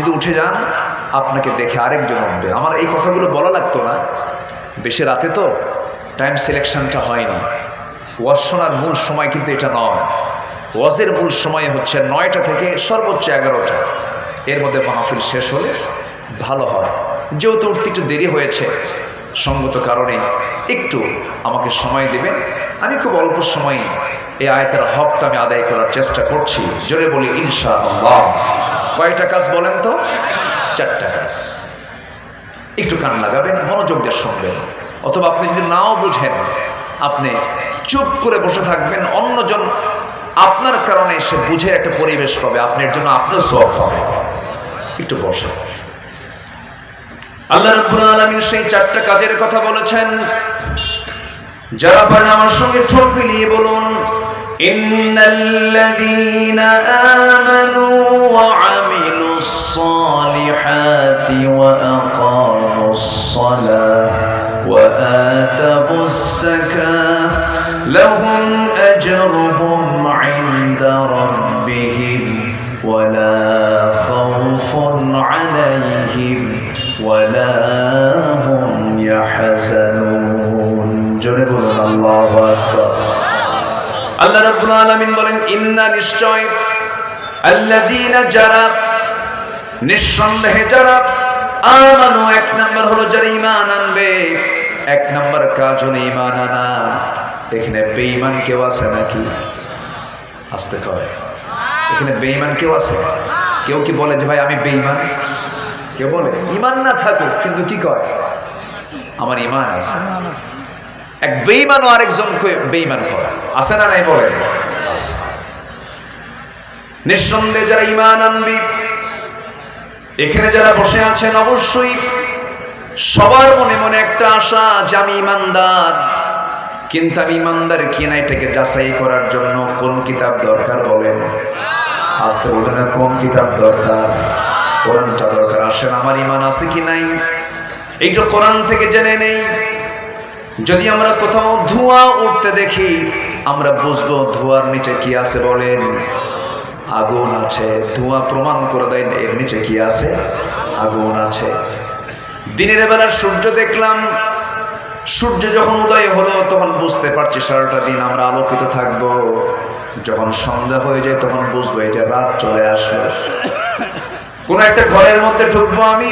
যদি উঠে যান আপনাকে দেখে আরেকজন উঠবে। আমার এই কথাগুলো বলা লাগতো না, বেশি রাতে তো টাইম সিলেকশনটা হয়নি। ওয়াজ শোনার মূল সময় কিন্তু এটা নয়। ওয়াজের মূল সময় হচ্ছে 9টা থেকে সর্বোচ্চ 11টা, এর মধ্যে মাহফিল শেষ হলে ভালো হয়। যেহেতু উঠতে একটু দেরি হয়েছে, সঙ্গত কারণে একটু আমাকে সময় দেবেন। আমি খুব অল্প সময়ে এই আয়াতের হকটা আমি আদায় করার চেষ্টা করছি। জোরে বলি ইনশাআল্লাহ। কয়টা কাজ বলেন তো? 4টা কাজ। একটু কান লাগাবেন, মনোযোগ দিয়ে শুনবেন। অথবা আপনি যদি নাও বুঝেন, আপনি চুপ করে বসে থাকবেন, অন্যজন আপনার কারণে সে বুঝে একটা পরিবেশ পাবে, আপনার জন্য আপনার সওয়াব হবে। একটু বসে। আল্লাহ রাব্বুল আলামিন সেই 4টা কাজের কথা বলেছেন। যারা পারেন আমার সঙ্গে ঠোঁট মিলিয়ে বলুন, ইন্নাল্লাযীনা আমানু ওয়া আমিলুস সালিহাতি ওয়া আকামুস সালাহ ওয়া আতাবুস যাকাহ লাহুম আজরুহুম ইনদা রাব্বিহিম ওয়া লা খাউফুন আলাইহিম ওয়া লা হুম ইয়াহজানুন। জোরে বলুন আল্লাহু আকবার। আল্লাহ রাব্বুল আলামিন বলেন, ইন্না নিশ্চয়, আল্লাযীনা যারা, নিঃসন্দেহে যারা, আমানু, 1 নাম্বার হলো যারা ঈমান আনবে। 1 নাম্বার কাজ হলো ঈমান আনা। এখানে বেঈমান কেউ আছে নাকি? আসতে কয়, এখানে বেঈমান কেউ আছে? কেউ কি বলে যে ভাই আমি বেঈমান? কেউ বলে? ঈমান না থাকুক, কিন্তু কি কয় আমার ঈমান আছে। এক বেঈমান ও আরেকজনকে বেঈমান করে, আছে না নাই বলে? আছে। নিঃসন্দেহে যারা ঈমান আনবি, এখানে যারা বসে আছেন, অবশ্যই সবার মনে মনে একটা আশা যে আমি ঈমানদার। কিন্তু আমি ঈমানদার কিনা এটাকে যাচাই করার জন্য কোন কিতাব দরকার বলেন? আসতে বলতে না, কোন কিতাব দরকার? কোরআনটা দরকার। আসেন, আমার ঈমান আছে কি নাই এইটা কোরআন থেকে জেনে নেই। যদি আমরা কোথাও ধোঁয়া উঠতে দেখি, আমরা বুঝবো ধোঁয়ার নিচে কি আছে বলেন? আগুন আছে। ধোঁয়া প্রমাণ করে দেয় এর নিচে কি আছে? আগুন আছে। দিনের বেলা সূর্য দেখলাম, সূর্য যখন উদয় হলো তখন বুঝতে পারছি সারাটা দিন আমরা আলোকিত থাকবো। যখন সন্ধ্যা হয়ে যায় তখন বুঝবো এই যে রাত চলে আসলো। কোন একটা ঘরের মধ্যে ঢুকবো, আমি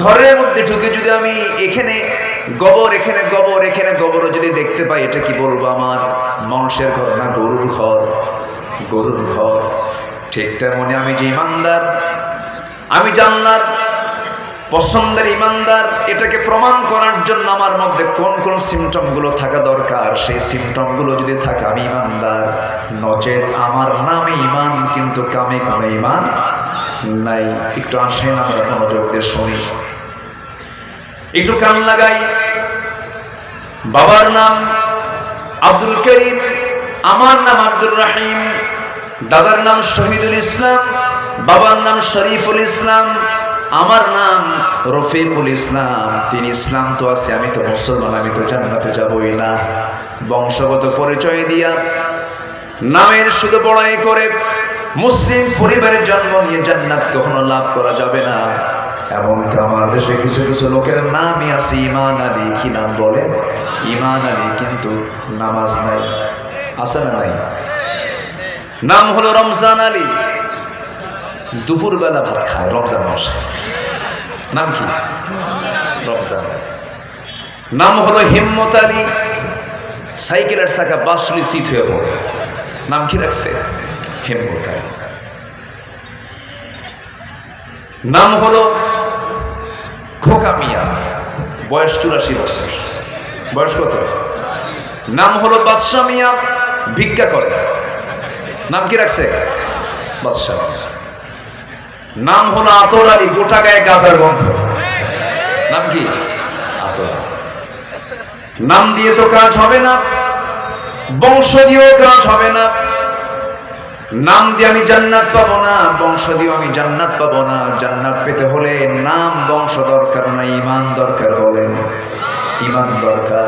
ঘরের মধ্যে ঢুকে যদি আমি এখানে গোবর, এখানে গোবর, এখানে গোবরও যদি দেখতে পাই, এটা কি বলবো আমার মানুষের ঘর না গরুর ঘর? গরুর ঘর। ঠিক তেমনি আমি যে ঈমানদার, আমি জান্নাত পছন্দের ঈমানদার, এটাকে প্রমাণ করার জন্য আমার মধ্যে কোন কোন সিমটম গুলো থাকা দরকার, সেই সিমটম গুলো যদি থাকে আমি ঈমানদার। নচেত আমার নামে ঈমান কিন্তু কামে কামে ঈমান নাই। একটু আসেন আমরা মনোযোগ দিয়ে শুনি, একটু কান লাগাই। বাবার নাম আব্দুল করিম, আমার নাম আব্দুর রহিম, দাদার নাম শহীদুল ইসলাম, বাবার নাম শরীফুল ইসলাম, আমার নাম রফিকুল ইসলাম। 3 ইসলাম তো আছে, আমি তো মুসলমান, আমি তো জান্নাতে যাবই না। বংশগত পরিচয় দিয়া নামের শুধু বড়াই করে মুসলিম পরিবারে জন্ম নিয়ে জান্নাত কখনো লাভ করা যাবে না। এমনকি আমার দেশে কিছু কিছু লোকের নামই আছে ঈমান আলী। কি নাম বলে? ঈমান আলী, কিন্তু নামাজ নাই। আছে না নাই? নাম হলো রমজান আলী, দুপুর বেলা ভাত খায় রমজান মাসে। নাম কি? রমজান। নাম হলো হিম্মত আলী, সাইকেলের চাকা বাসলি সিট হয়ে পড়ে। নাম কি রাখছে? হিম্মত আলী। নাম হলো খোকা মিয়া, বয়স 84 বছর। বয়স কত? নাম হলো বাদশা মিয়া, ভিক্ষা করে। নাম কি রাখছে? বাদশা। নাম হলো আতর আলী, গোটা গায়ে গাজার গন্ধ। নাম কি? আতর। নাম দিয়ে তো কাজ হবে না, বংশ দিয়েও কাজ হবে না। নাম দিয়ে আমি জান্নাত পাবো না, বংশ দিয়েও আমি জান্নাত পাবো না। জান্নাত পেতে হলে নাম বংশ দরকার না, ঈমান দরকার। বলেন, ঈমান দরকার,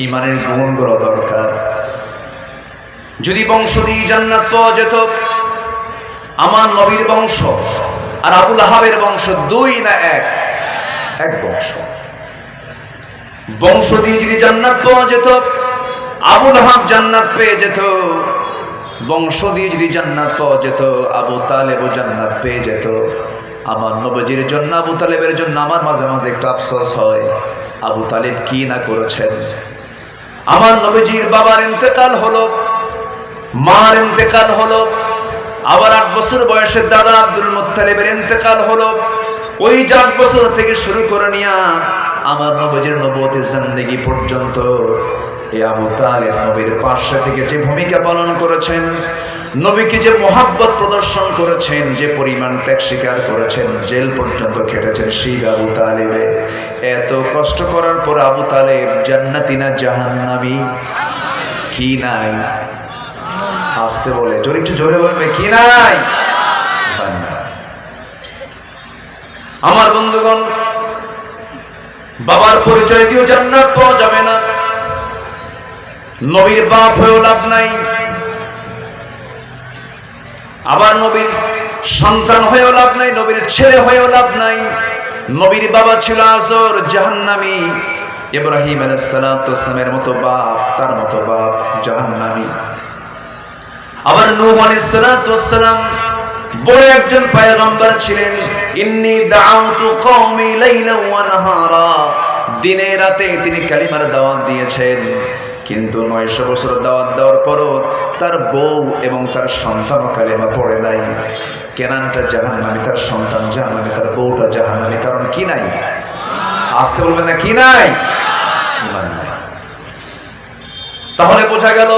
ঈমানের গুণগুলো দরকার। যদি বংশ দিয়ে জান্নাত পাওয়া যেত, আমার নবীর বংশ আর আবু লাহাবের বংশ 2 না 1? এক বংশ। বংশ দিয়ে যদি জান্নাত পাওয়া যেত, আবু লাহাব জান্নাত পেয়ে যেত। বংশ দিয়ে যদি জান্নাত পাওয়া যেত, আবু তালেবও জান্নাত পেয়ে যেত। আমার নবীজির জন্য, আবু তালেবের জন্য আমার মাঝে মাঝে একটু আফসোস হয়, আবু তালেব কি না করেছেন। আমার নবীজির বাবার ইন্তেকাল হলো, মার ইন্তেকাল হলো, আবার 8 বছর বয়সে দাদা আব্দুল মুত্তালিবের ইন্তেকাল হলো। ওই 8 বছর থেকে শুরু করে নিয়া আমার নবীজির নবুয়তের জিন্দেগি পর্যন্ত এই আবু তালেব নবীর পাশে থেকে যে ভূমিকা পালন করেছেন, নবীকে যে মহাব্বত প্রদর্শন করেছেন, যে পরিমাণ ত্যাগ স্বীকার করেছেন, জেল পর্যন্ত খেটেছেন, সেই আবু তালেবে এত কষ্ট করার পর আবু তালেব জান্নাতি না জাহান্নামী? কি নাই? আসতে বলে, জোরে একটু জোরে বলবে, কি নাই? আমার বন্ধুগণ, বাবার পরিচয় দিয়েও জান্নাত পাওয়া যাবে না, নবীর বাপ হয়েও লাভ নাই, আবার নবীর সন্তান হয়েও লাভ নাই, নবীর ছেলে হয়েও লাভ নাই। নবীর বাবা ছিল আজর জাহান্নামী, ইব্রাহিম আলাইহিস সালাতু ওয়াস সালামের মতো বাপ, তার মতো বাপ জাহান্নামী। আবার নূহ আলাইহিস সালাতু ওয়াস সালাম বড় একজন পয়গম্বর ছিলেন, ইন্নী দাআউতু কওমি লাইলান ওয়া নাহারা, দিনে রাতে তিনি কালিমার দাওয়াত দিয়েছেন। কিন্তু 900 বছর দাওয়াত দেওয়ার পরও তার বউ এবং তার সন্তান কালিমা পড়ে নাই। কেনানটা জাহান্নামী, তার সন্তান জাহান্নামী, তার বউটা জাহান্নামী। কারণ কি নাই? আসতে বলবেন না, কি নাই? ঈমান নাই। তাহলে বোঝা গেল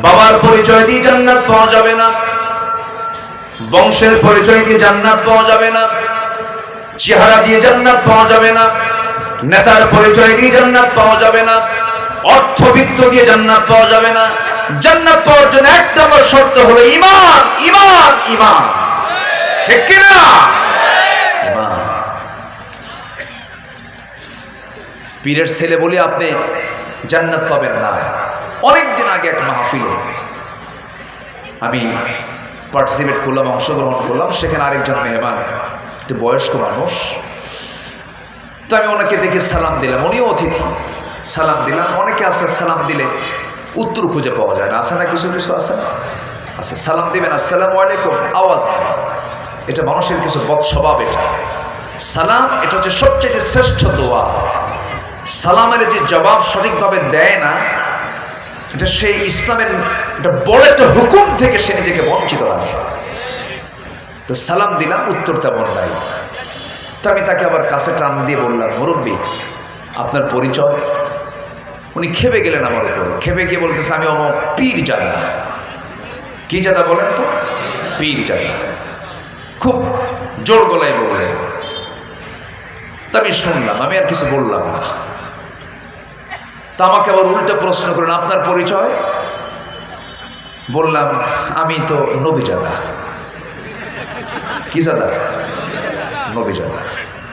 বাবার পরিচয় দিয়ে জান্নাত পাওয়া যাবে না, বংশের পরিচয় দিয়ে জান্নাত পাওয়া যাবে না, চেহারা দিয়ে জান্নাত পাওয়া যাবে না, নেতার পরিচয় দিয়ে জান্নাত পাওয়া যাবে না, অর্থবিত্ত দিয়ে জান্নাত পাওয়া যাবে না। জান্নাত পাওয়ার জন্য এক নম্বর শর্ত হলো ঈমান, ঈমান, ঈমান। ঠিক কি না? ঈমান। পীরের ছেলে বলে আপনি জান্নাত পাবেন না। অনেকদিন আগে এক মাহফিলে আমি পার্টিসিপেট করলাম, অংশগ্রহণ করলাম। সেখানে আরেকজন মেহমান, একটু বয়স্ক মানুষ। তো আমি ওনাকে দেখে সালাম দিলাম, উনিও অতিথি। সালাম দিলাম। অনেকে আছে সালাম দিলে উত্তর খুঁজে পাওয়া যায় না, আছে না? কিছু কিছু আছে না? আছে। সালাম দিবেন আসসালামু আলাইকুম, আওয়াজ নেই। এটা মানুষের কিছু বদ স্বভাব। এটা সালাম, এটা হচ্ছে সবচেয়ে শ্রেষ্ঠ দোয়া। সালামের যে জবাব সঠিকভাবে দেয় না, এটা সেই ইসলামের একটা বড় একটা হুকুম থেকে সে নিজেকে বঞ্চিত রাখে। তো সালাম দিলাম, উত্তর তেমন নাই। তো আমি তাকে আবার কাছে টান দিয়ে বললাম, মুরব্বী আপনার পরিচয়? উনি খেপে গেলেন আমার উপরে। খেপে গিয়ে বলতেছে, আমি অমুক পীর জাদা। কি জাদা বলেন তো? পীর জাদা। খুব জোর গলায় বললেন। তা আমি শুনলাম, আমি আর কিছু বললাম না। তা আমাকে আবার উল্টা প্রশ্ন করলেন, আপনার পরিচয়? বললাম, আমি তো নবী জাদা। কি জাদা? নবী জাদা।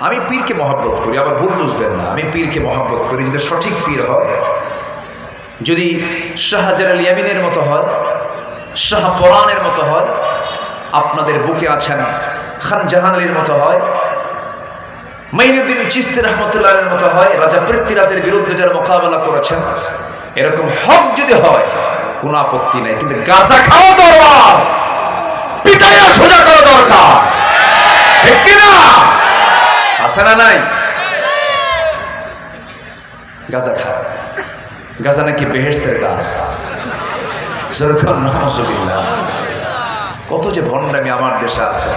আমি পীরকে মহব্বত করি। আবার ভুল বুঝবেন না, আমি পীরকে মহব্বত করি যদি সঠিক পীর হয়, যদি শাহজালাল ইয়ামিনের মতো হয়, শাহ পরানের মতো হয়, আপনাদের বুকে আছেন খান জাহান আলীর মতো হয়, মাইনুদ্দিন চিশতি রহমতুল্লাহের মতো হয়, রাজা পৃথ্বীরাজের বিরুদ্ধে যারা মোকাবেলা করেছেন, এরকম হক যদি হয় কোনো আপত্তি নাই। কিন্তু গাঁজা খাওয়া দরকার, পিটাইয়া সোজা করা দরকার। ঠিক কিনা? আছে না নাই? গাঁজা খায়, গাঁজা নাকি বেহেশতের গাছ। কত যে ভণ্ডামি আমার দেশে আছে।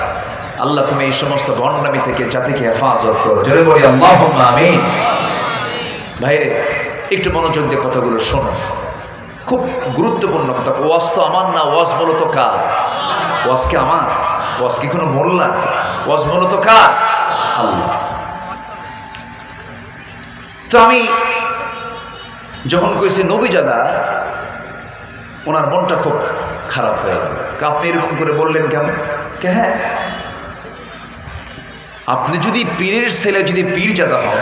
আল্লাহ তুমি এই সমস্ত ভণ্ডামি থেকে জাতিকে হেফাজত করো। জোরে বলি আল্লাহুম্মা আমিন। ভাইরে, একটু মনোযোগ দিয়ে কথাগুলো শোনো, খুব গুরুত্বপূর্ণ কথা। ওয়াজ তো আমার না, ওয়াজ বলো তো কার? ওয়াজ কি আমার? ওয়াজ কি কোনো মোল্লা? ওয়াজ বলো তো কার? আল্লাহ। তো আমি যখন কইছি নবীজাদা, ওনার মনটা খুব খারাপ হয়ে গেল। আপনি এরকম করে বললেন কেমন? হ্যাঁ, আপনি যদি পীরের ছেলে, যদি পীরজাদা হন,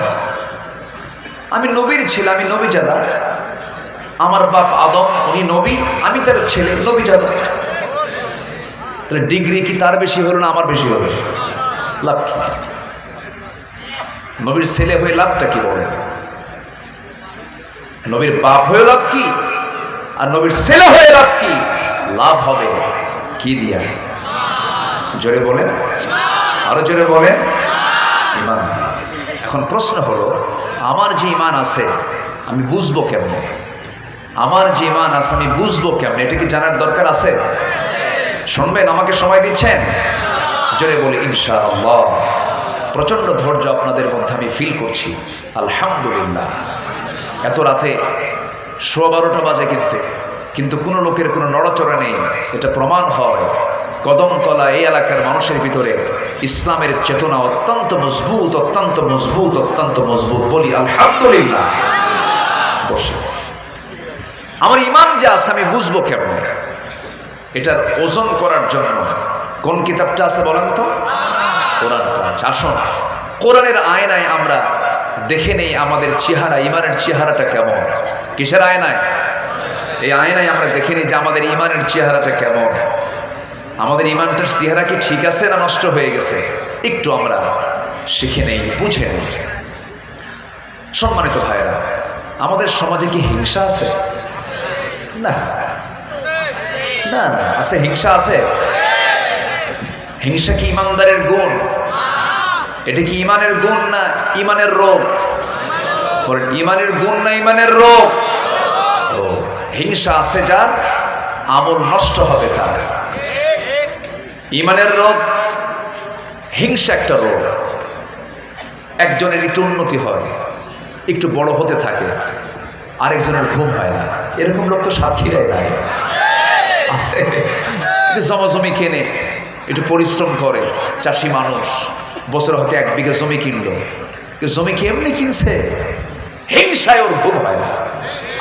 আমি নবীর ছেলে, আমি নবীজাদা। আমার বাপ আদম, উনি নবী, আমি তার ছেলে, নবীজাদা। তাহলে ডিগ্রি কি তার বেশি হলো না আমার বেশি হলো? লাভ কি? নবীর ছেলে হয়ে লাভটা কি বলেন? নবীর বাপ হয়ে লাভ কি? আর নবীর ছেলে হয়ে লাভ কি? লাভ হবে কি দিয়া? জোরে বলেন, আরো জোরে বলেন, ঈমান। এখন প্রশ্ন হলো, আমার যে ঈমান আছে আমি বুঝবো কেমনে? আমার যে ঈমান আছে আমি বুঝবো কেমনে? এটা কি জানার দরকার আছে? শুনবেন, আমাকে সময় দিচ্ছেন? জোরে বলে ইনশাআল্লাহ। প্রচন্ড ধৈর্য আপনাদের মধ্যে আমি ফিল করছি, আলহামদুলিল্লাহ। এত রাতে 12:15 বাজে, কিন্তু কোনো লোকের কোনো নড়াচড়া নেই। এটা প্রমাণ হয় কদমতলা এই এলাকার মানুষের ভিতরে ইসলামের চেতনা অত্যন্ত মজবুত, অত্যন্ত মজবুত, অত্যন্ত মজবুত। বলি আলহামদুলিল্লাহ। বসে আমার ঈমান যে আছে আমি বুঝবো কেমন? এটার ওজন করার জন্য কোন কিতাবটা আছে বলেন তো? কোরআনটা আছে। আসুন কোরআনের আয়নায় আমরা দেখে নেই আমাদের চেহারা, ঈমানের চেহারাটা কেমন। কিসের আয়নায়? এই আয়নায় আমরা দেখে নিই যে আমাদের ঈমানের চেহারাটা কেমন। আমাদের ঈমানটার চেহারা কি ঠিক আছে না নষ্ট হয়ে গেছে? একটু আমরা শিখে নেই, বুঝে নেই। সম্মানিত ভাইরা, আমাদের সমাজে কি হিংসা আছে? না না না, আছে? হিংসা আছে? হিংসা কি ঈমানদারের গুণ? এটা কি ঈমানের গুণ না ঈমানের রোগ? ঈমানের গুণ না ঈমানের রোগ? হিংসা আছে যার, আমল নষ্ট হবে তার। ঈমানের রোগ হিংসা একটা রোগ। একজনের একটু উন্নতি হয়, একটু বড় হতে থাকে, আরেকজনের ঘুম হয় না। এরকম লোক তো সাক্ষীরাই নাই আছে। জমি কেনে, একটু পরিশ্রম করে, চাষি মানুষ, বছর হতে 1 বিঘা জমি কিনলো। জমি কি এমনি কিনছে? হিংসায় ওর ঘুম হয় না।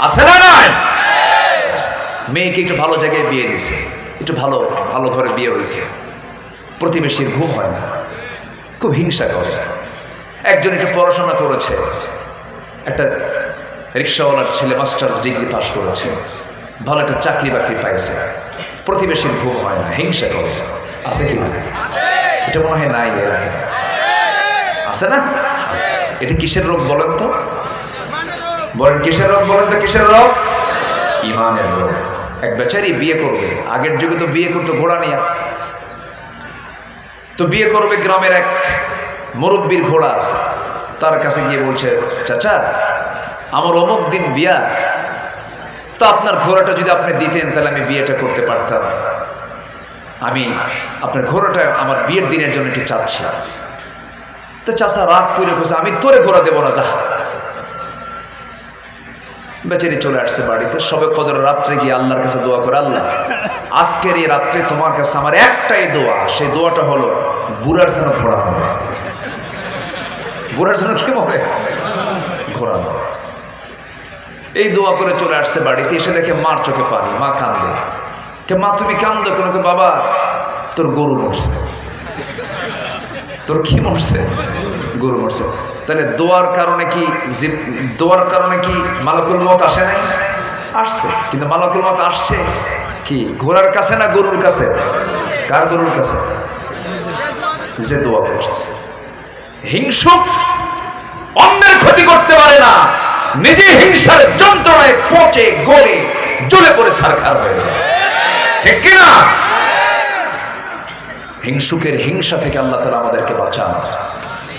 আছে না নাই? মেয়েকে একটু ভালো জায়গায় বিয়ে দিছে, একটু ভালো ভালো ঘরে বিয়ে হয়েছে, প্রতিবেশীর ঘুম হয় না, খুব হিংসা করে। একজন একটু পড়াশোনা করেছে, একটা রিক্সাওয়ালার ছেলে মাস্টার্স ডিগ্রি পাস করেছে, ভালো একটা চাকরি বাকরি পাইছে, প্রতিবেশীর ঘুম হয় না, হিংসা করে। আছে কি না? এটা মনে হয় নাই এলাকায়। আছে না? এটা কিসের রোগ বলেন তো? বলেন কিসের রোগ? বলেন তো কিসের রোগ? ঈমানের রোগ। এক বেচারি বিয়ে করবে, আগের যুগে তো বিয়ে করতো ঘোড়া নিয়ে, তো বিয়ে করবে গ্রামের এক মুরব্বীর ঘোড়া আছে, তার কাছে গিয়ে বলছে, চাচা আমার অমুক দিন বিয়া, তো আপনার ঘোড়াটা যদি আপনি দিতেন তাহলে আমি বিয়েটা করতে পারতাম। আমি আপনার ঘোড়াটা আমার বিয়ের দিনের জন্য একটু চাচ্ছি। তো চাচা রাগ করে বলছে, আমি তোরে ঘোড়া দেবো না, যা। বেচারি চলে আসছে বাড়িতে। সবে কদর রাত্রে গিয়ে আল্লাহর কাছে দোয়া করে, আল্লাহ আজকের এই রাত্রে তোমার কাছে আমার একটাই দোয়া, সেই দোয়াটা হলো বুড়ার যেন ঘোড়া হবে। বুড়ার যেন কি হবে? ঘোড়া হবে। এই দোয়া করে চলে আসছে বাড়িতে। এসে দেখে মার চোখে পানি, মা কান্দে। কে মা তুমি কান্দো কেন? কে বাবা তোর গরু মরছে। তোর কি মরছে? গরু মরছে। তাহলে দোয়ার কারণে কি মালাকুল মওত আসে নাই? আসছে। কিন্তু মালাকুল মওত আসছে কি ঘোড়ার কাছে না গরুর কাছে? কার গরুর কাছে? যে দোয়া করছে। হিংসুক অন্যের ক্ষতি করতে পারে না, নিজে হিংসার যন্ত্রণায় পচে গলে জ্বলে পড়ে ছারখার হয়ে যায়। ঠিক কিনা? হিংসুকের হিংসা থেকে আল্লাহ তাআলা আমাদেরকে বাঁচান।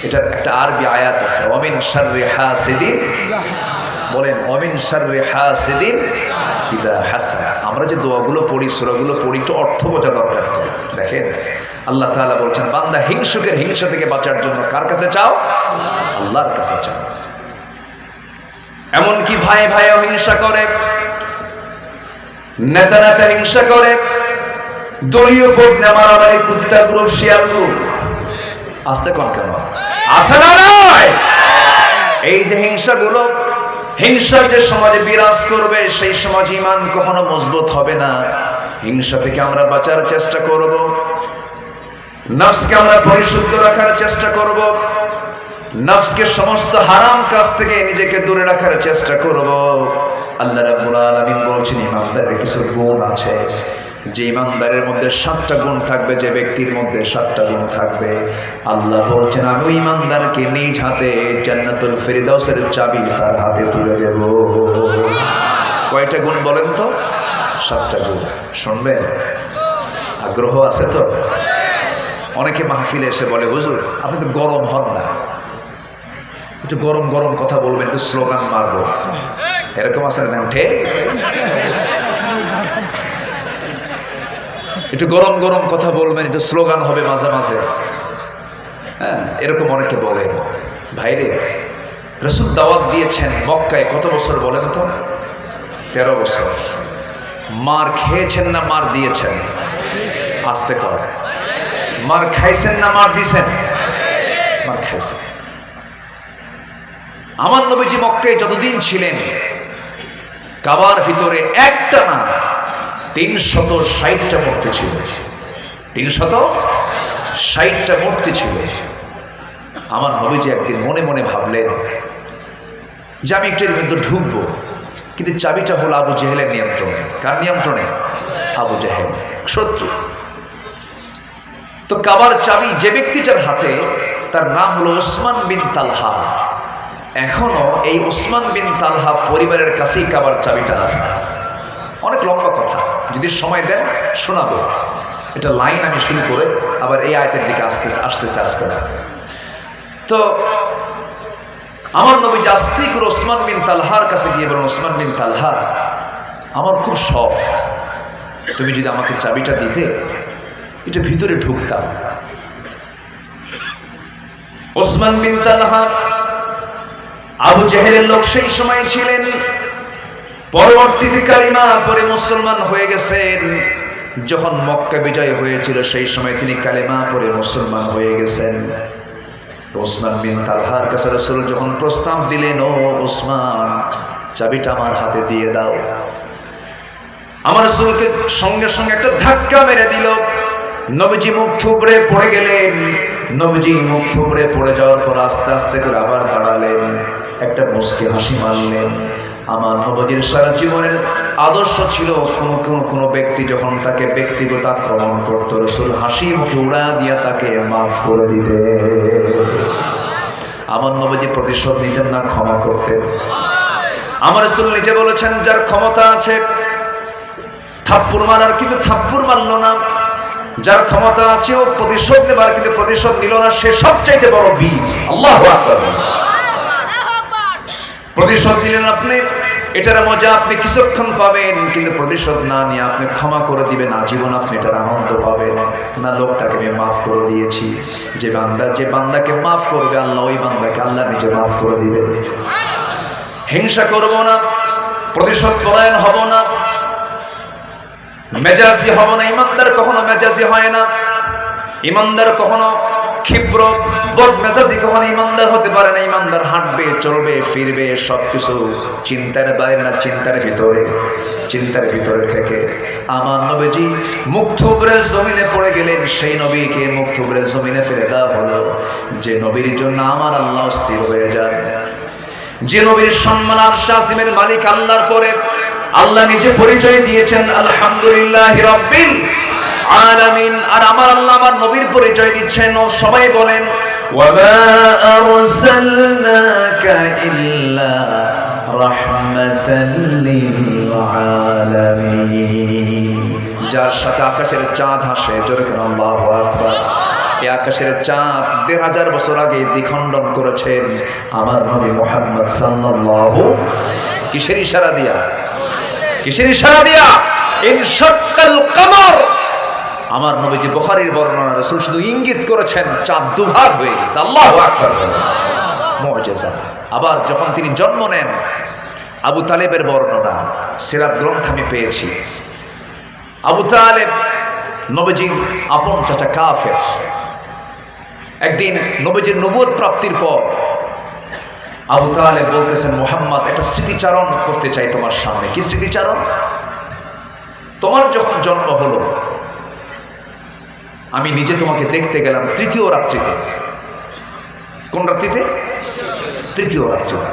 এটার একটা আরবি আয়াত আছে, ওয়ামিন শাররি হাসিদিন, বলেন ওয়ামিন শাররি হাসিদিন ইযা হাসাদ। আমরা যে দোয়াগুলো পড়ি, সূরাগুলো পড়ি, একটু অর্থ বোঝা দরকার। দেখেন আল্লাহ তাআলা বলছেন, বান্দা হিংসুকের হিংসা থেকে বাঁচার জন্য কার কাছে চাও? আল্লাহর কাছে চাও। এমনকি ভাই ভাইও হিংসা করে, নেতা নেতা হিংসা করে, দলীয় ভোট নেমারামারি, কুত্তা গ্রুপ, শিয়াল গ্রুপ। আসতে কন কেন? আসে না নয়? এই যে হিংসাগুলো, হিংসা যে সমাজে বিরাজ করবে, সেই সমাজ ঈমান কখনো মজবুত হবে না। হিংসা থেকে আমরা বাঁচার চেষ্টা করব, নফসকে আমরা পরিশুদ্ধ রাখার চেষ্টা করব, নফসকে সমস্ত হারাম কাজ থেকে নিজেকে দূরে রাখার চেষ্টা করব। আল্লাহ রাব্বুল আলামিন বলছেন, ঈমানদারের কিছু গুণ আছে, যে ইমানদারের মধ্যে 7টা গুণ থাকবে, যে ব্যক্তির মধ্যে 7টা গুণ থাকবে, আল্লাহ বলছেন আমি ওই ইমানদারকে নিজ হাতে জান্নাতুল ফেরদাউসের চাবি তার হাতে তুলে দেব। কয়টা গুণ বলেন তো? 7টা গুণ। শুনবেন? আগ্রহ আছে তো? অনেকে মাহফিলে এসে বলে হুজুর আপনি তো গরম হন না, একটু গরম গরম কথা বলবেন, একটু স্লোগান মারবো, এরকম আছে না? ঠিক, একটু গরম গরম কথা বলবেন, একটু স্লোগান হবে মাঝে মাঝে, হ্যাঁ এরকম অনেকে বলে। ভাইরে, রাসূল দাওয়াত দিয়েছেন মক্কায় কত বছর বলেন তো? 13 বছর। মার খেয়েছেন না মার দিয়েছেন? আস্তে কর। মার খাইছেন না মার দিয়েছেন? মার খাইছেন। আমার নবীজি মক্কায় যতদিন ছিলেন কাবার ভিতরে একটা না 360টা মূর্তি ছিল। 360টা মূর্তি ছিল। আমার নবীজি একদিন মনে মনে ভাবলেন যে আমি একটু এর মধ্যে ঢুকবো, কিন্তু চাবিটা হলো আবু জেহেলের নিয়ন্ত্রণে। কার নিয়ন্ত্রণে? আবু জেহেল, শত্রু। তো কাবার চাবি যে ব্যক্তিটার হাতে, তার নাম হলো ওসমান বিন তালহা। এখনো এই ওসমান বিন তালহা পরিবারের কাছেই কাবার চাবিটা আছে। অনেক লম্বা কথা, যদি সময় দেন শোনাবো। এটা লাইন আমি শুরু করে আবার এই আয়াতের দিকে আসতেছে আস্তে আস্তে। তো আমার নবী আস্তে করে ওসমান বিন তালহার কাছে গিয়ে বলেন, ওসমান বিন তালহা আমার খুব শখ, তুমি যদি আমাকে চাবিটা দিতে এটা ভিতরে ঢুকতাম। ওসমান বিন তালহা আবু জেহেলের লোক সেই সময় ছিলেন, পরবর্তীতে কালিমা পরে মুসলমান হয়ে গেছেন। যখন মক্কা বিজয় হয়েছিল সেই সময় তিনি কালিমা পরে মুসলমান হয়ে গেছেন। ওসমান বিন তালহার কাছে রাসূল যখন প্রস্তাব দিলেন, ও ওসমান চাবিটা আমার হাতে দিয়ে দাও, আমার রাসূলকে সঙ্গে সঙ্গে একটা ধাক্কা মেরে দিল। নবীজি মুখ থুবড়ে পড়ে গেলেন। নবীজি মুখ থুবড়ে পড়ে যাওয়ার পর আস্তে আস্তে করে আবার দাঁড়ালেন, একটা মুচকি হাসি মারলেন। আমার নবীর সারা জীবনের আদর্শ ছিল কোন ব্যক্তি যখন তাকে ব্যক্তিগত আক্রমণ করতো, রাসূল হাসি মুখে উড়া দিয়া তাকে মাফ করে দিতে। আমার নবীজি প্রতিশোধ নিতেন না, ক্ষমা করতেন। আমার রাসূল নিজে বলেছেন, যার ক্ষমতা আছে থাপ্পড় মারার কিন্তু থাপ্পড় মারল না, যার ক্ষমতা আছে ও প্রতিশোধ নেবার কিন্তু প্রতিশোধ নিল না, সে সবচাইতে বড় বীর। আল্লাহু আকবার। প্রতিশোধ দিলেন আপনি, এটার মজা আপনি কিছুক্ষণ পাবেন, কিন্তু প্রতিশোধ না নিয়ে আপনি ক্ষমা করে দিবেন আজীবন, আপনি এটার আনন্দ পাবেন না। লোকটাকে আমি মাফ করে দিয়েছি, যে বান্দাকে মাফ করবে আল্লাহ, ওই বান্দাকে আল্লাহ নিজে মাফ করে দিবেন। হিংসা করব না, প্রতিশোধ পরায়ণ হব না, মেজাজি হব না। ইমানদার কখনো মেজাজি হয় না, ইমানদার কখনো ক্ষিপ্র বদ মেজাজি কখনো ইমানদার হতে পারে না। ইমানদার হাঁটবে, চলবে, ফিরবে সবকিছু চিন্তার বাইরে না, চিন্তার ভিতরে থেকে। আমার নবীজি মুখ থুবড়ে জমিনে পড়ে গেলেন। সেই নবীকে মুখ থুবড়ে জমিনে ফেলে দেওয়া হলো, যে নবীর জন্য আমার আল্লাহ স্থির হয়ে যান, যে নবীর সম্মান আরশ আজিমের মালিক আল্লাহর পরে আল্লাহ নিজে পরিচয় দিয়েছেন আলহামদুলিল্লাহি রাব্বিল আলামিন। আর আমার আল্লাহ আমার নবীর পরিচয় দিচ্ছেন, ও সবাই বলেন ওয়ামা আরসালনাকা ইল্লা রাহমাতাল লিল আলামিন। যার সাথে আকাশের চাঁদ হাসে, জোরে কেন আল্লাহু আকবার। এই আকাশের চাঁদ ১৫০০ বছর আগে দ্বিখণ্ডন করেছেন আমার নবী মুহাম্মদ সাল্লাল্লাহু। কিসের ইশারা দিয়া? ইনশাক্কাল কমর। আমার নবীজি বুখারীর বর্ণনা রাসূল শুধু ইঙ্গিত করেছেন, চাঁদ দুভাগ হয়ে গেছে। আল্লাহু আকবার, মুজিজা। আবার যখন তিনি জন্ম নেন, আবু তালেবের বর্ণনা সিরাত গ্রন্থ আমি পেয়েছি। আবু তালেব নবীজির আপন চাচা, কাফের। একদিন নবীজির নবুয়ত প্রাপ্তির পর আবু তালেব বলতেছেন, মুহাম্মদ একটা স্মৃতিচারণ করতে চাই তোমার সামনে। কি স্মৃতিচারণ? তোমার যখন জন্ম হলো আমি নিজে তোমাকে দেখতে গেলাম ৩য় রাত্রিতে। কোন রাত্রিতে? ৩য় রাত্রিতে।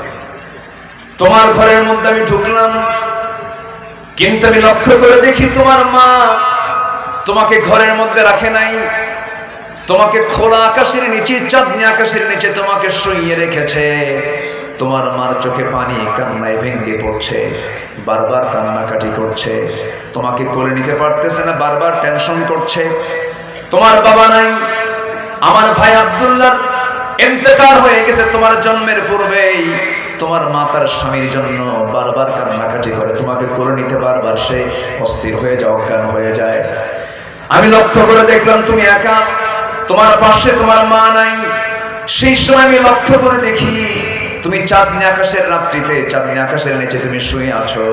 তোমার ঘরের মধ্যে আমি ঢুকলাম, কিন্তু আমি লক্ষ্য করে দেখি তোমার মা তোমাকে ঘরের মধ্যে রাখে নাই, তোমাকে খোলা আকাশের নিচে, চাঁদনি আকাশের নিচে তোমাকে শুইয়ে রেখেছে। তোমার মার চোখে পানি, কান্নায় ভেঙে পড়ছে, বারবার কান্নাকাটি করছে, তোমাকে কোলে নিতে পারতেছে না, বারবার টেনশন করছে। তোমার বাবা নাই, আমার ভাই আব্দুল্লাহর ইন্তেকাল হয়ে গেছে তোমার জন্মের পূর্বেই। তোমার মা তার স্বামীর জন্য বারবার কান্নাকাটি করে, তোমাকে কোলে নিতে বারবার সে অস্থির হয়ে যায়, অজ্ঞান হয়ে যায়। আমি লক্ষ্য করে দেখলাম তুমি একা, তোমার পাশে তোমার মা নাই। সেই সময় আমি লক্ষ্য করে দেখি তুমি চাঁদনি আকাশের রাত্রিতে, চাঁদনি আকাশের নিচে তুমি শুয়ে আছো।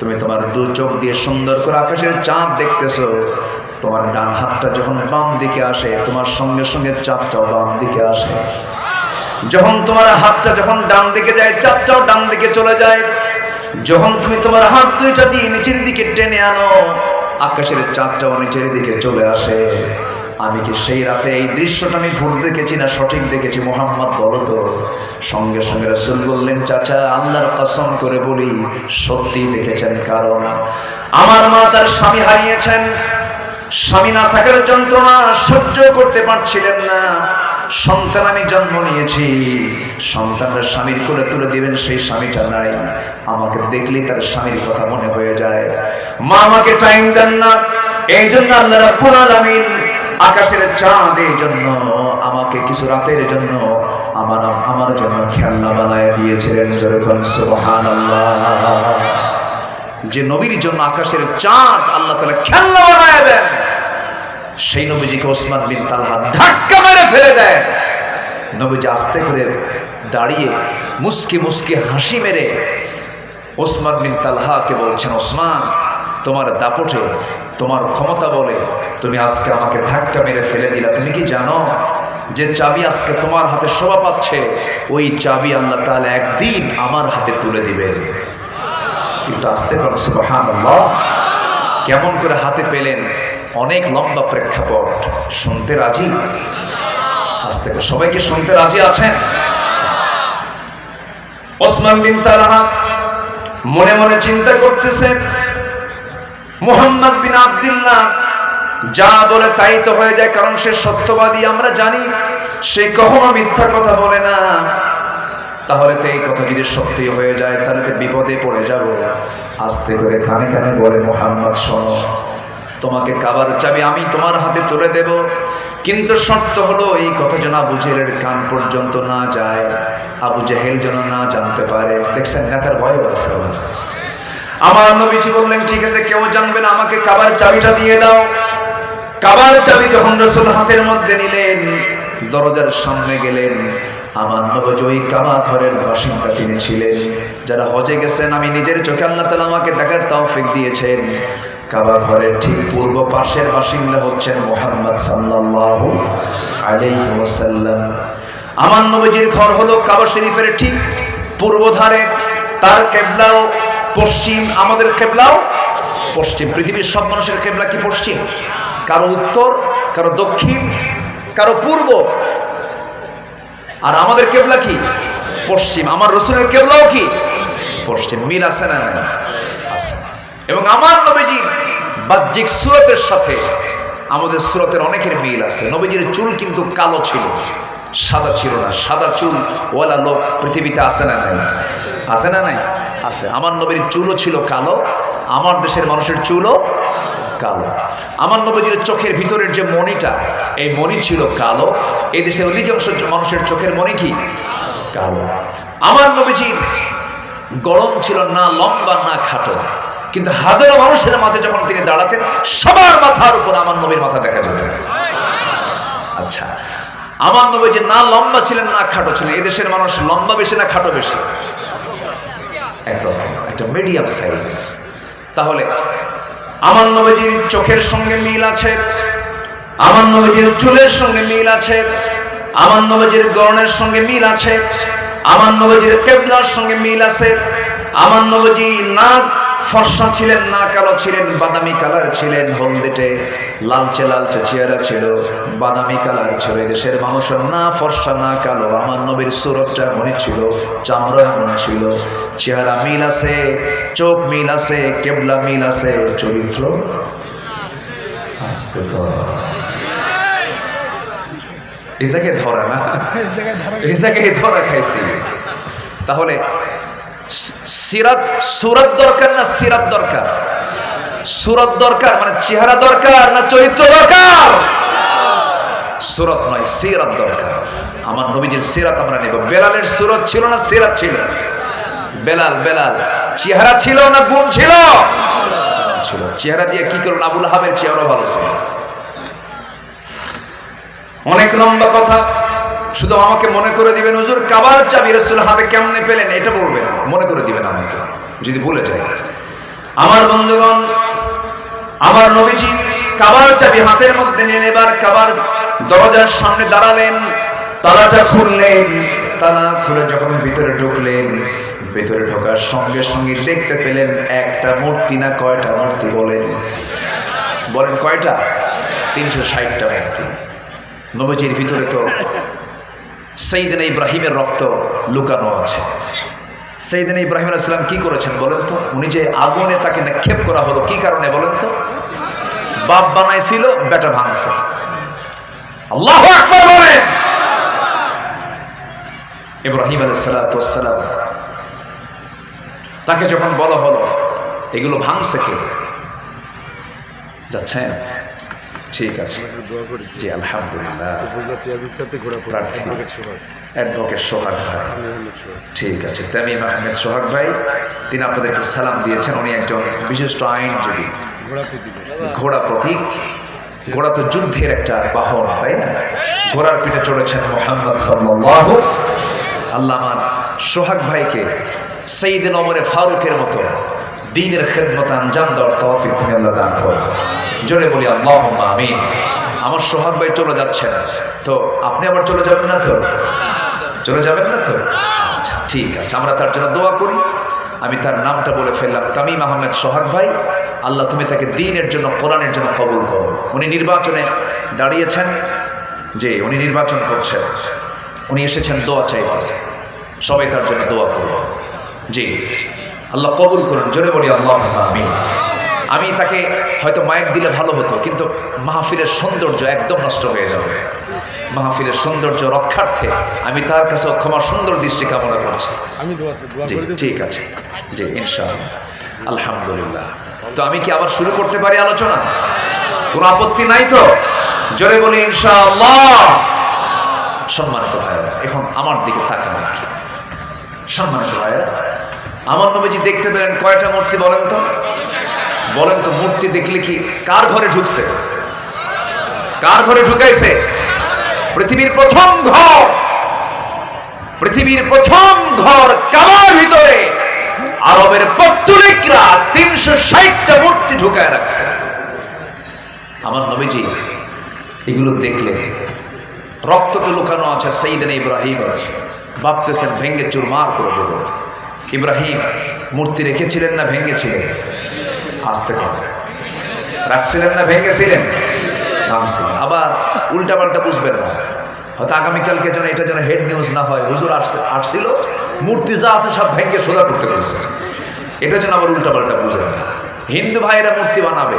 তুমি তোমার দু চোখ দিয়ে সুন্দর করে আকাশের চাঁদ দেখতেছো। তোমার ডান হাতটা যখন বাম দিকে আসে, তোমার সঙ্গে সঙ্গে চাঁদটাও বাম দিকে আসে। যখন তোমার হাতটা যখন ডান দিকে যায়, চাঁদটাও ডান দিকে চলে যায়। যখন তুমি তোমার হাত দুইটা দিয়ে নিচের দিকে টেনে আনো, আকাশের চাঁদটাও নিচের দিকে চলে আসে। আমি কি সেই রাতে এই দৃশ্যটা আমি ভুল দেখেছি না সঠিক দেখেছি? মোহাম্মদ বলো তো। সঙ্গে সঙ্গে রাসূল বললেন, চাচা আল্লাহর কসম করে বলি সত্যি দেখেছেন। কারণ আমার মা তার স্বামী হারিয়েছেন, স্বামী না থাকার যন্ত্রণা সহ্য করতে পারছিলেন না। সন্তান আমি জন্ম নিয়েছি, সন্তানরা স্বামীর কোলে তুলে দিবেন, সেই স্বামীটা নাই। আমাকে দেখলেই তার স্বামীর কথা মনে হয়ে যায়। মা আমাকে টাইম দেন না, এই জন্য আল্লাহ রাব্বুল আলামিন আকাশের চাঁদ এই জন্য আমাকে কিছু রাতের জন্য আমার জন্য খেলনা বানায় দিয়েছিলেন। জোরে বলুন সুবহানাল্লাহ। যে নবীর জন্য আকাশের চাঁদ আল্লাহ তাআলা খেলনা বানায় দেন, সেই নবীজিকে ওসমান বিন তালহা ধাক্কা মেরে ফেলে দেয়। নবীজি আস্তে করে দাঁড়িয়ে মুস্কি মুস্কি হাসি মেরে ওসমান বিন তালহাকে বলছেন, ওসমান, তোমার দাপটে, তোমার ক্ষমতা বলে তুমি আজকে আমাকে ধাক্কা মেরে ফেলে দিলা। তুমি কি জানো যে চাবি আজকে তোমার হাতে শোভা পাচ্ছে, ওই চাবি আল্লাহ তাআলা একদিন আমার হাতে তুলে দিবে। কিন্তু আস্তে করে সুবহানাল্লাহ। কেমন করে হাতে পেলেন? অনেক লম্বা প্রেক্ষাপট, শুনতে রাজি? আস্তে করে সবাইকে শুনতে রাজি আছেন? ওসমান বিন তালহা মনে মনে চিন্তা করতেছে, মুহাম্মদ বিন আব্দুল্লাহ যা বলে তাই তো হয়ে যায়, কারণ সে সত্যবাদী। আমরা জানি সে কখনো মিথ্যা কথা বলে না। তাহলে তো এই কথা যদি সত্যি হয়ে যায়, তাহলে তো বিপদে পড়ে যাব। আস্তে করে কানে কানে বলে, মুহাম্মদ শোনো, তোমাকে কাবার চাবি আমি তোমার হাতে তুলে দেব, কিন্তু শর্ত হলো এই কথা যেন আবু জেহেলের কান পর্যন্ত না যায়, আবু জেহেল যেন না জানতে পারে। দেখছেন নেতার ভয়ও আছে। আমার নবীজি বললেন, ঠিক আছে, কেউ জানবে না, আমাকে কাবার চাবিটা দিয়ে দাও। কাবার চাবি যখন রাসূল হাতের মধ্যে নিলেন, দরজার সামনে গেলেন। আমার নবী ওই কাবা ঘরের বাসিন্দা তিনি ছিলেন। যারা হজে গেছেন, আমি নিজের চোখে আল্লাহ তাআলা আমাকে দেখার তৌফিক দিয়েছেন, কাবা ঘরের ঠিক পূর্ব পাশের বাসিন্দা হচ্ছেন মুহাম্মদ সাল্লাল্লাহু আলাইহি ওয়াসাল্লাম। আমার নবীজির ঘর হলো কাবা শরীফের ঠিক পূর্ব ধারে। তার কিবলাও পশ্চিম, আমাদের কিবলাও পশ্চিম। পৃথিবীর সব মানুষের কিবলা কি পশ্চিম? কারো উত্তর, কারো দক্ষিণ, কারো পূর্ব। আর আমাদের কিবলা কি? পশ্চিম। আমার রাসূলের কিবলাও কি? পশ্চিম। মিল আছে না? আছে। এবং আমার নবীজির বাহ্যিক সূরতের সাথে আমাদের সূরতের অনেকের মিল আছে। নবীজির চুল কিন্তু কালো ছিল, সাদা ছিল না। সাদা চুল ওয়ালা লোক পৃথিবীতে আছে না নাই? আছে না নাই? আছে। আমার নবীর চুলও ছিল কালো, আমার দেশের মানুষের চুলও কালো। আমার নবীজির চোখের ভিতরের যে মণিটা, এই মণি ছিল কালো। এই দেশের অধিকাংশ মানুষের চোখের মণি কি? কালো। আমার নবীজির গড়ন ছিল না লম্বা না খাটো, কিন্তু হাজারো মানুষের মাঝে যখন তিনি দাঁড়াতেন, সবার মাথার উপর আমার নবীর মাথা দেখা যেত। আচ্ছা, আমার নবীজি না লম্বা ছিলেন না খাটো ছিলেন। এই দেশের মানুষ লম্বা বেশি না খাটো বেশি? একরকম, একটা মিডিয়াম সাইজের। তাহলে আমার নবীজির চোখের সঙ্গে মিল আছে, আমার নবীজির চুলের সঙ্গে মিল আছে, আমার নবীজির গড়নের সঙ্গে মিল আছে, আমার নবীজির কিবলার সঙ্গে মিল আছে। আমার নবীজি না ফর্সা ছিলেন না কালো ছিলেন, বাদামি কালার ছিলেন, হলদেটে লালচে লালচে চেহারা ছিল, বাদামি কালার ছিল। দেশের মানুষের না ফর্সা না কালো। আমার নবীর সুরতটা এমনই ছিল, চামড়া এমন ছিল। চেহারা মিল আছে, চোখ মিল আছে, কেবলা মিল আছে, চরিত্র এই জায়গায় ধরা না, এই জায়গায় ধরা খাইছি। তাহলে সুরত দরকার না সিরাত দরকার? সুরত দরকার মানে চেহারা দরকার না চরিত্র দরকার? সুরত নয়, সিরাত দরকার। আমার নবীজির সিরাত আমরা নেব। বেলালের সুরত ছিল না সিরাত ছিল? বেলাল চেহারা ছিল না গুণ ছিল? ছিল। চেহারা দিয়ে কি করুন? আবুল আহাবের চেহারা ভালো ছিল। অনেক লম্বা কথা, শুধু আমাকে মনে করে দিবেন হুজুর কাবার চাবি রাসূল হাতে কেমনে পেলেন এটা বলবেন, মনে করে দিবেন আমাকে যদি ভুলে যাই। আমার বন্ধুগণ, আমার নবীজি কাবার চাবি হাতের মধ্যে নিয়ে এবার কাবার দরজার সামনে দাঁড়ালেন, তালাটা খুললেন। তালা খুলে যখন ভিতরে ঢুকলেন, ভিতরে ঢোকার সঙ্গে সঙ্গে দেখতে পেলেন একটা মূর্তি। না কয়টা মূর্তি বলেন? বলেন কয়টা? 360টা মূর্তি। নবীজির ভিতরে তো সাইয়েদনা ইব্রাহিমের রক্ত লুকানো আছে। সাইয়েদনা ইব্রাহিম আলাইহিস সালাম কি করেছেন বলেন তো? উনি যে আগুনে তাকে নিক্ষেপ করা হলো কি কারণে বলেন তো? বাপ বানাইছিল, বেটা ভাঙছে। আল্লাহু আকবার বলেন। ইব্রাহিম আলাইহিস সালাম তাকে যখন বলা হলো এগুলো ভাঙছে কে? যাচ্ছেন? ঠিক আছে, জি আলহামদুলিল্লাহ। অ্যাডভোকেট সোহাগ ভাই, ঠিক আছে। তামিম আহমেদ সোহাগ ভাই, তিনি আপনাদেরকে সালাম দিয়েছেন। উনি একজন বিশিষ্ট আইনজীবী। ঘোড়া প্রতীক, ঘোড়া তো যুদ্ধের একটা বাহন, তাই না? ঘোড়ার পিঠে চড়েছেন মুহাম্মদ সাল্লাল্লাহু। আল্লাহ আমার সোহাগ ভাইকে সাইয়েদনা ওমর ফারুকের মতো দ্বীনের খেদমত আঞ্জাম দেওয়ার তৌফিক তুমি আল্লাহ দান করো। জোরে বলি আল্লাহুম্মা আমিন। আমার সোহাগ ভাই চলে যাচ্ছেন, তো আপনি আবার চলে যাবেন না তো? চলে যাবেন না তো? আচ্ছা ঠিক আছে, আমরা তার জন্য দোয়া করি। আমি তার নামটা বলে ফেললাম, তামিম আহমেদ সোহাগ ভাই। আল্লাহ তুমি তাকে দ্বীনের জন্য, কোরআনের জন্য কবুল করো। উনি নির্বাচনে দাঁড়িয়েছেন, যে উনি নির্বাচন করছেন, উনি এসেছেন দোয়া চাইবার। সবাই তার জন্য দোয়া করব। জি আল্লাহ কবুল করুন। জোরে বলি আল্লাহুম্মা আমিন। আমি তাকে হয়তো মাইক দিলে ভালো হতো, কিন্তু মাহফিলের সৌন্দর্য একদম নষ্ট হয়ে যাবে। মাহফিলের সৌন্দর্য রক্ষার্থে আমি তার কাছে ক্ষমা সুন্দর দৃষ্টি কামনা করছি। জি ঠিক আছে, জি ইনশাআল্লাহ। আলহামদুলিল্লাহ। তো আমি কি আবার শুরু করতে পারি আলোচনা? কোনো আপত্তি নাই তো? জোরে বলি ইনশাআল্লাহ। সম্মানিত ভাইরা, এখন আমার দিকে তাকান। সম্মানিত ভাইরা, আমার নবীজি দেখতে পেলেন কয়টা মূর্তি বলেন তো? বলেন তো, মূর্তি দেখলে কি কার ঘরে ঢুকছে? কার ঘরে ঢুকাইছে? পৃথিবীর প্রথম ঘর, পৃথিবীর প্রথম ঘর কাবার ভিতরে আরবের পর্তুলিকরা 360টা মূর্তি ঢুকায় রাখছে। আমার নবীজি এগুলো দেখলে, রক্ত তো লুকানো আছে সাইয়েদনা ইব্রাহিম, ভাবতেছেন ভেঙ্গে চুরমার করে দেব। ইব্রাহিম মূর্তি রেখেছিলেন না ভেঙ্গেছিলেন? আসতে করে রাখছিলেন না ভেঙ্গেছিলেন? ভাঙছিলেন। আবার উল্টা পাল্টা বুঝবেন না, হয়তো আগামীকালকে যেন এটা যেন হেড নিউজ না হয়, হুজুর আসছিল মূর্তি যা আছে সব ভেঙ্গে সোজা করতে পেরেছে, এটা যেন আবার উল্টা পাল্টা বুঝেন না। হিন্দু ভাইয়েরা মূর্তি বানাবে,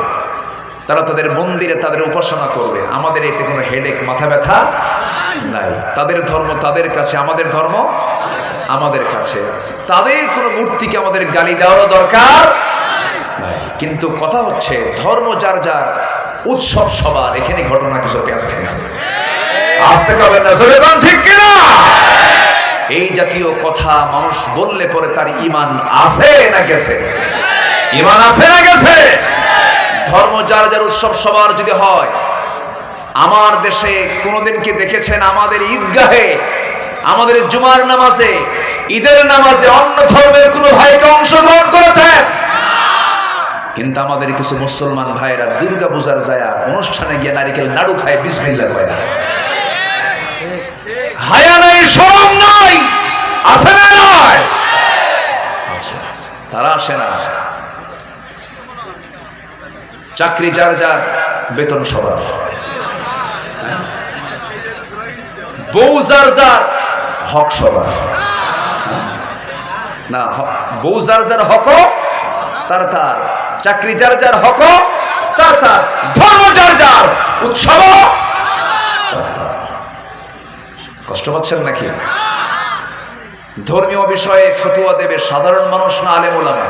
তারা তাদের মন্দিরে তাদের উপাসনা করবে, আমাদের এতে কোনো হেডেক, মাথা ব্যথা নাই। তাদের ধর্ম তাদের কাছে, আমাদের ধর্ম আমাদের কাছে। তাদের কোনো মূর্তিকে আমাদের গালি দেওয়ার দরকার নাই। কিন্তু কথা হচ্ছে ধর্ম যার যার, উৎসব সবার, এখানে ঘটনা কিছু পেঁয়াজ খেয়েছে। আসতে পারবেন না, ঠিক কিনা? এই জাতীয় কথা মানুষ বললে পরে তার ঈমান আছে না গেছে? ঈমান আছে না গেছে? ধর্ম যার যার, উৎসব সবার যদি হয়। আমার দেশে কোনোদিন কি দেখেছেন আমাদের ঈদগাহে, আমাদের জুমার নামাজে, ঈদের নামাজে অন্য ধর্মের কোনো ভাইকে অংশগ্রহণ করেছেন? কিন্তু আমাদের কিছু মুসলমান ভাইরা দুর্গা পূজার যায় অনুষ্ঠানে গিয়ে নারিকেল নাড়ু খায়, বিসমিল্লাহ কয় না। হায়া নাই, শরম নাই, আছে না নয়? আচ্ছা, তারা আসে না। চাকরি যার যার, বেতন সবার। বউ যার যার, হক সবার না। বউ যার যার হক তার তার, চাকরি যার যার হক তার তার, ধর্ম যার যার, উৎসব। কষ্ট পাচ্ছেন নাকি? ধর্মীয় বিষয়ে ফতোয়া দেবে সাধারণ মানুষ না আলেম ওলামা?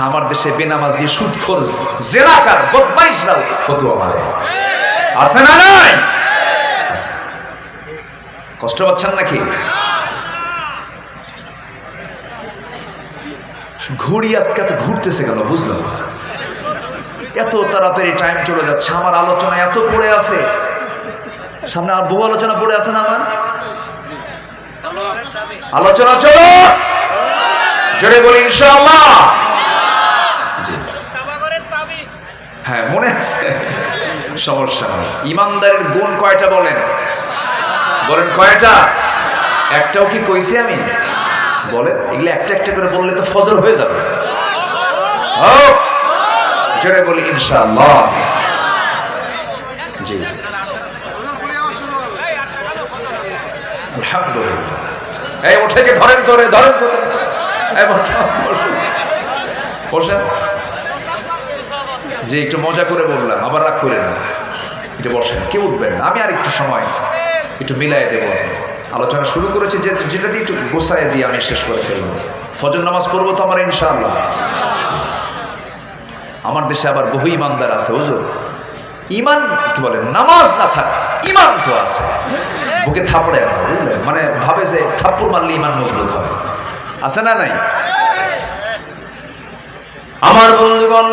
আমার দেশে বেনামাজি, সুদখোর, জেনাকার, বদমাইশরাও ফতোয়া মারে, আছে না নাই? আছে। কষ্ট পাচ্ছেন নাকি? ঘুড়ি আজকে এত ঘুরতেছে কেন বুঝলাম? এত তাড়াতাড়ি টাইম চলে যাচ্ছে, আমার আলোচনা এত পড়ে আছে, সামনে আর বহু আলোচনা পড়ে আছে না আমার? আলোচনা চলো, জোরে বলি ইনশাআল্লাহ। হ্যাঁ মনে আছে, সমস্যা নেই। ইমানদারের গুণ কয়টা বলেন? বলেন কয়টা? একটাও কি কইছি আমি? বলেন, এগুলো একটা একটা করে বললে তো ফজর হয়ে যাবে। জোরে বলি ইনশাআল্লাহ। জি আলহামদুলিল্লাহ। এই উঠে কে ধরেন ধরে, ধরেন ধরে, বসেন। যে একটু মজা করে বললাম, আবার রাগ করে না, একটু বসেন, কেউ উঠবেন না। আমি আর একটু সময় একটু মিলাই দেব। আলোচনা শুরু করেছি যেটা দিয়ে একটু গোছায় দিয়ে আমি শেষ করে ফেলবো। ফজর নামাজ পড়বো তো আমার ইনশাআল্লাহ। আমার দেশে আবার বহু ইমানদার আছে হুজুর, ইমান কি বলে, নামাজ না থাক ইমান তো আছে, বুকে থাপড়ে না, বুঝলেন? মানে ভাবে যে থাপ্পড় মারলে ইমান মজবুত হবে, আছে না নাই? আমার বন্ধুগণ,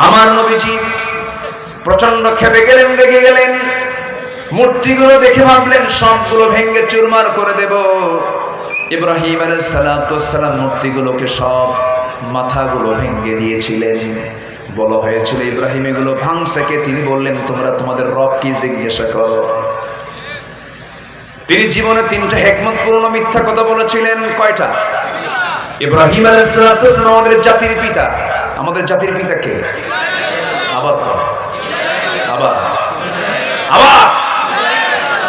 আমার নবীজি প্রচন্ড ক্ষেপে গেলেন, রেগে গেলেন। মূর্তিগুলো দেখে ভাবলেন সবগুলো ভেঙ্গে চুরমার করে দেব। ইব্রাহিম আলাইহিস সালাতু ওয়াস সালাম মূর্তিগুলোকে সব মাথাগুলো ভেঙ্গে দিয়েছিলেন। বলা হয়েছিল ইব্রাহিম এগুলো ভাঙছে কে? তিনি বললেন তোমরা তোমাদের রব কি জিজ্ঞাসা করো। তিনি জীবনে 3টা হিকমতপূর্ণ মিথ্যা কথা বলেছিলেন। কয়টা? ইব্রাহিম আলাইহিস সালাতু ওয়াস সালাম আমাদের জাতির পিতা। আমাদের জাতির পিতা কে? আবার কর, আবার আবার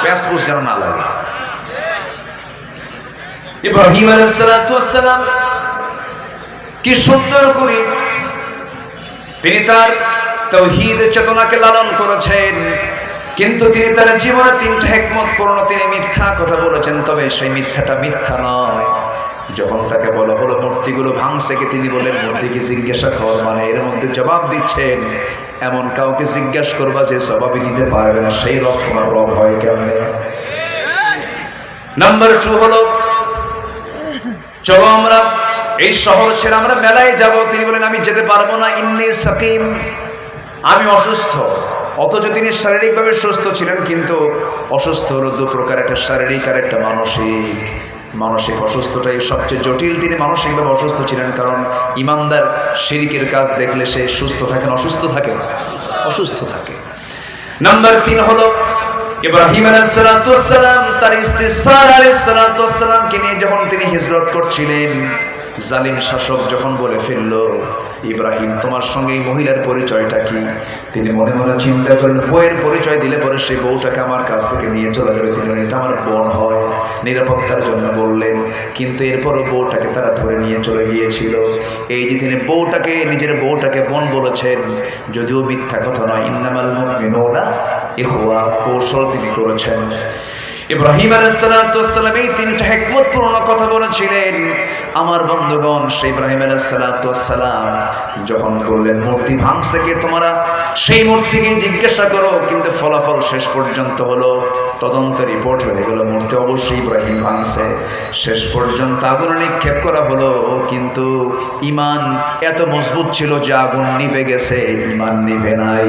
প্যাসপুস যেন না লাগে। ইব্রাহিম আলাইহিস সালাতু ওয়াস সালাম কি সুন্দর করে তিনি তার তাওহীদ চেতনাকে লালন করেছেন, কিন্তু তিনি তার জীবনে 3টা হিকমতপূর্ণ তিনি মিথ্যা কথা বলেছেন। তবে সেই মিথ্যাটা মিথ্যা নয়। যখন তাকে বলা হলো মূর্তিগুলো ভাঙছে কে, তিনি বলেন মূর্তিকে জিজ্ঞাসা কর, মানে এর মধ্যে জবাব দিচ্ছেন এমন কাউকে জিজ্ঞাসা করবা যে জবাবই দিতে পারবে না, সেই রব তোমার রব হয় কেমনে? নাম্বার 2 হলো চলো আমরা এই শহর ছেড়ে আমরা মেলায় যাব। তিনি বলেন আমি যেতে পারবো না, ইন্নী সাকিম, আমি অসুস্থ। অথচ তিনি শারীরিকভাবে সুস্থ ছিলেন, কিন্তু অসুস্থ হলো 2 প্রকার, একটা শারীরিক আর একটা মানসিক। মানসিক অসুস্থটাই সবচেয়ে জটিল। তিনি মানসিকভাবে অসুস্থ ছিলেন, কারণ ইমানদার শিরকের কাজ দেখলে সে সুস্থ থাকে না অসুস্থ থাকে? অসুস্থ থাকে। নাম্বার 3 হলো ইব্রাহিম আলাইহিস সালাতু ওয়াস সালাম তার স্ত্রী সারা আলাইহিস সালাতু ওয়াস সালামকে নিয়ে যখন তিনি হিজরত করছিলেন, জালিম শাসক যখন বলে ফেলল ইব্রাহিম তোমার সঙ্গে এই মহিলার পরিচয়টা কি? তিনি মনে মনে চিন্তা করলেন বউয়ের পরিচয় দিলে পরে সেই বউটাকে আমার কাছ থেকে নিয়ে চলে যাবে, তিনি এটা আমার বোন হয়, নিরাপত্তার জন্য বললেন। কিন্তু এরপরও বউটাকে তারা ধরে নিয়ে চলে গিয়েছিল। এই যে তিনি বউটাকে, নিজের বউটাকে বোন বলেছেন, যদিও মিথ্যা কথা নয়, ইন্নামাল মুমিনুনা ইখওয়া, কৌশল তিনি করেছেন। ইব্রাহিম আলাইহিস সালাতু ওয়াস সালাম এই 3টা হিকমতপূর্ণ কথা বলেছিলেন। আমার বন্ধুগণ, সেই ইব্রাহিম আলাইহিস সালাতু ওয়াস সালাম যখন বললেন মূর্তি ভাঙছে কে, তোমরা সেই মূর্তিকে জিজ্ঞাসা করো, কিন্তু ফলাফল শেষ পর্যন্ত হলো তদন্ত রিপোর্ট হয়ে গেল মূর্তি অবশ্যই ইব্রাহিম ভাঙছে। শেষ পর্যন্ত আগুন নিক্ষেপ করা হলো, কিন্তু ঈমান এত মজবুত ছিল যে আগুন নিভে গেছে, ঈমান নিভে নাই।